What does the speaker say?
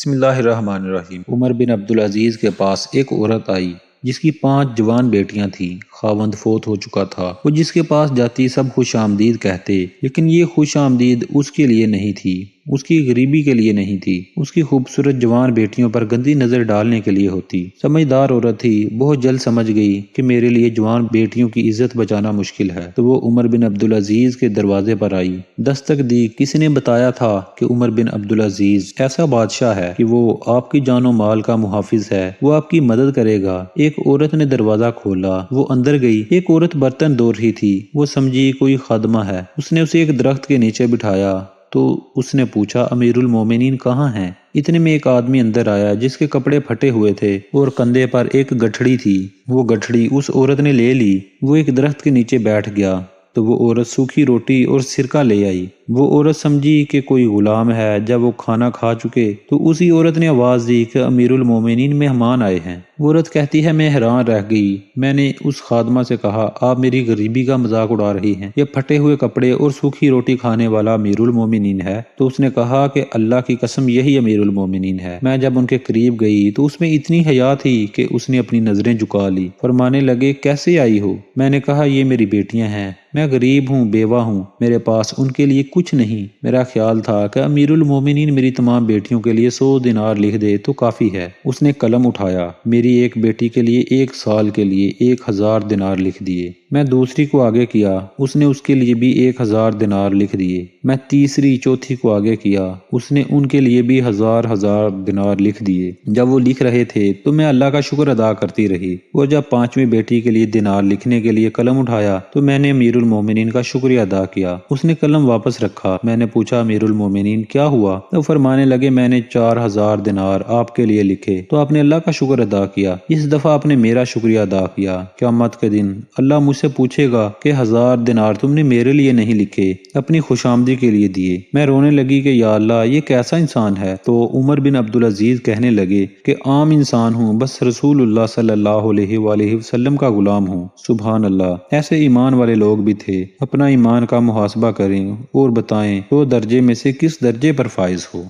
بسم اللہ الرحمن الرحیم۔ عمر بن عبدالعزیز کے پاس ایک عورت آئی جس کی 5 جوان بیٹیاں تھیں۔ خاوند فوت ہو چکا تھا۔ وہ جس کے پاس جاتی سب خوش آمدید کہتے، لیکن یہ خوش آمدید اس کے لیے نہیں تھی، اس کی غریبی کے لیے نہیں تھی، اس کی خوبصورت جوان بیٹیوں پر گندی نظر ڈالنے کے لیے ہوتی۔ سمجھدار عورت تھی، بہت جلد سمجھ گئی کہ میرے لیے جوان بیٹیوں کی عزت بچانا مشکل ہے، تو وہ عمر بن عبدالعزیز کے دروازے پر آئی، دستک دی۔ کسی نے بتایا تھا کہ عمر بن عبدالعزیز ایسا بادشاہ ہے کہ وہ آپ کی جان و مال کا محافظ ہے، وہ آپ کی مدد کرے گا۔ ایک عورت نے دروازہ کھولا، وہ اندر گئی۔ ایک عورت برتن دھو رہی تھی، وہ سمجھی کوئی خادمہ ہے، اس نے اسے ایک درخت کے نیچے بٹھایا تو اس نے پوچھا، امیر المومنین کہاں ہیں؟ اتنے میں ایک آدمی اندر آیا جس کے کپڑے پھٹے ہوئے تھے اور کندھے پر ایک گٹھڑی تھی۔ وہ گٹھڑی اس عورت نے لے لی۔ وہ ایک درخت کے نیچے بیٹھ گیا تو وہ عورت سوکھی روٹی اور سرکہ لے آئی۔ وہ عورت سمجھی کہ کوئی غلام ہے۔ جب وہ کھانا کھا چکے تو اسی عورت نے آواز دی کہ امیر المومنین مہمان آئے ہیں۔ وہ عورت کہتی ہے، میں حیران رہ گئی۔ میں نے اس خادمہ سے کہا، آپ میری غریبی کا مذاق اڑا رہی ہیں، یہ پھٹے ہوئے کپڑے اور سوکھی روٹی کھانے والا امیر المومنین ہے؟ تو اس نے کہا کہ اللہ کی قسم یہی امیر المومنین ہے۔ میں جب ان کے قریب گئی تو اس میں اتنی حیا تھی کہ اس نے اپنی نظریں جھکا لی۔ فرمانے لگے، کیسے آئی ہو؟ میں نے کہا، یہ میری بیٹیاں ہیں، میں غریب ہوں، بیوہ ہوں، میرے پاس ان کے لیے کچھ نہیں۔ میرا خیال تھا کہ امیر المومنین میری تمام بیٹیوں کے لیے 100 دینار لکھ دے تو کافی ہے۔ اس نے قلم اٹھایا، میری ایک بیٹی کے لیے 1 سال کے لیے 1000 دینار لکھ دیے۔ میں دوسری کو آگے کیا، اس نے اس کے لیے بھی 1000 دینار لکھ دیے۔ میں تیسری چوتھی کو آگے کیا، اس نے ان کے لیے بھی 1000 دینار لکھ دیے۔ جب وہ لکھ رہے تھے تو میں اللہ کا شکر ادا کرتی رہی۔ وہ جب 5ویں بیٹی کے لیے دینار لکھنے کے لیے قلم اٹھایا تو میں نے امیر المومنین کا شکریہ ادا کیا۔ اس نے قلم واپس رکھا۔ میں نے پوچھا، امیر المومنین کیا ہوا؟ تو فرمانے لگے، میں نے 4000 دینار آپ کے لیے لکھے تو آپ نے اللہ کا شکر ادا کیا، اس دفعہ آپ نے میرا شکریہ ادا کیا۔ قیامت کے دن اللہ مجھ سے پوچھے گا کہ 1000 دینار تم نے میرے لیے نہیں لکھے، اپنی خوشامدی کے لیے دیے۔ میں رونے لگی کہ یا اللہ، یہ کیسا انسان ہے؟ تو عمر بن عبدالعزیز کہنے لگے کہ عام انسان ہوں، بس رسول اللہ صلی اللہ علیہ وآلہ وسلم کا غلام ہوں۔ سبحان اللہ! ایسے ایمان والے لوگ بھی تھے۔ اپنا ایمان کا محاسبہ کریں اور بتائیں 2 درجے میں سے کس درجے پر فائز ہو۔